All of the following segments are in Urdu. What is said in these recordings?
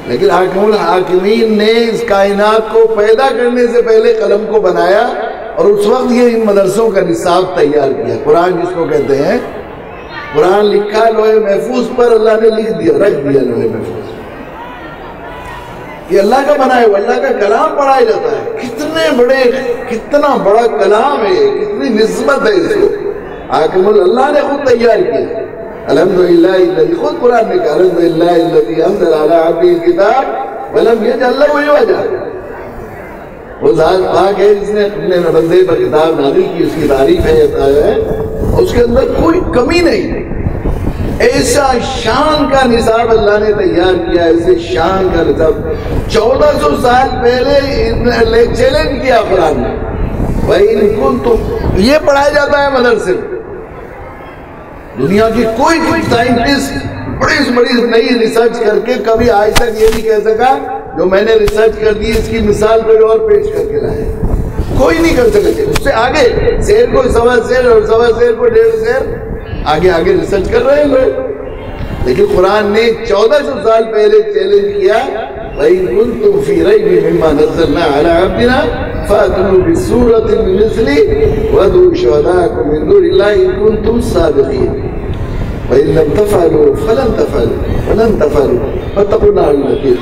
لیکن حاکم الحاکمین نے اس کائنات کو پیدا کرنے سے پہلے قلم کو بنایا، اور اس وقت یہ ان مدرسوں کا نصاب تیار کیا۔ قرآن جس کو کہتے ہیں، قرآن لکھا لوح محفوظ پر، اللہ نے لکھ دیا، رکھ دیا لوح محفوظ۔ یہ اللہ کا بنا ہے، وہ اللہ کا کلام پڑھایا جاتا ہے۔ کتنا بڑا کلام ہے، کتنی نسبت ہے اس کو، حاکم اللہ نے خود تیار کیا۔ الحمدللہ الذی، خود قرآن نے کہا الحمدللہ الذی انزل علی عبدہ الکتاب ولم یجعل لہ عوجا۔ وہ ذات پاک ہے جس نے اپنے بندے پر کتاب نازل کی، اس کی تعریف ہے، اس کے اندر کوئی کمی نہیں۔ ایسا شان کا نصاب اللہ نے تیار کیا، ایسے شان کا نصاب 1400 سال پہلے چیلنج کیا قرآن نے۔ وَإِن كُنتُمْ، یہ پڑھایا جاتا ہے مدرسے میں۔ دنیا کی کوئی سائنٹسٹ بڑی نئی ریسرچ کر کے کبھی آج تک یہ نہیں کہہ سکا جو میں نے ریسرچ کر دی اس کی مثال کوئی اور پیش کر کے لائے، کوئی نہیں کر سکے۔ اس سے آگے شیر کو سوا شیر اور سوا شیر کو 1.5 شیر آگے ریسرچ کر رہے ہیں لوگ۔ لیکن قرآن نے 1400 سال پہلے چیلنج کیا، وَإِن كُنتُمْ فِي رَيْبٍ مِّمَّا نَزَّلْنَا عَلَىٰ عَبْدِنَا فَأْتُوا بِسُورَةٍ مِّن مِّثْلِهِ وَادْعُوا شُهَدَاءَكُم مِّن دُونِ اللَّهِ إِن كُنتُمْ صَادِقِينَ وَإِن لَّمْ تَفْعَلُوا فَلَن تَفْعَلُوا وَلَن تَفْعَلُوا فَاتَّقُوا النَّارَ الَّتِي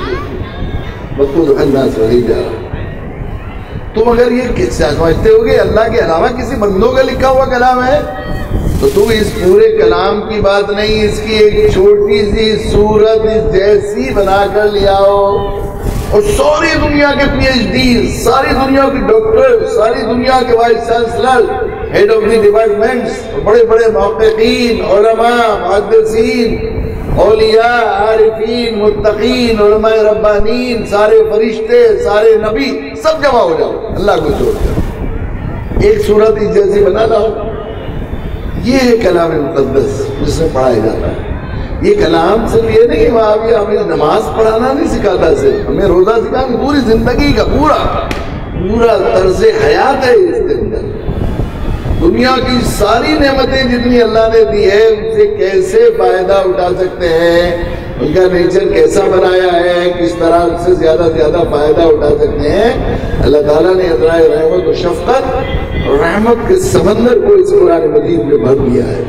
وَقُودُهَا النَّاسُ وَالْحِجَارَةُ۔ تم اگر یہ سمجھتے ہو کہ اللہ کے علاوہ کسی بندوں کا لکھا ہوا کلام ہے، تو تم اس پورے کلام کی بات نہیں، اس کی ایک چھوٹی سی صورت اس جیسی بنا کر لے آؤ، اور ساری دنیا کے پی ایچ ڈی، ساری دنیا کے ڈاکٹر، ساری دنیا کے vice chancellor, head of the departments, بڑے بڑے محققین، علماء، محدثین، اولیاء، عارفین، متقین، علماء ربانین، سارے فرشتے، سارے نبی، سب جمع ہو جاؤ اللہ کو چھوڑ کر، ایک صورت اس جیسی بنا لاؤ۔ یہ ہے کلام مقدس جس میں پڑھایا جاتا ہے۔ یہ کلام صرف یہ نہیں کہ ہمیں نماز پڑھانا نہیں سکھاتا، صرف ہمیں روزہ سکھانا، پوری زندگی کا پورا طرز حیات ہے اس کے اندر۔ دنیا کی ساری نعمتیں جتنی اللہ نے دی ہے ان سے کیسے فائدہ اٹھا سکتے ہیں، ان کا نیچر کیسا بنایا ہے، کس طرح ان سے زیادہ فائدہ اٹھا سکتے ہیں۔ اللہ تعالیٰ نے عطائے رحمت و شفقت اور رحمت کے سمندر کو اس قرآن مجید میں بھر دیا ہے۔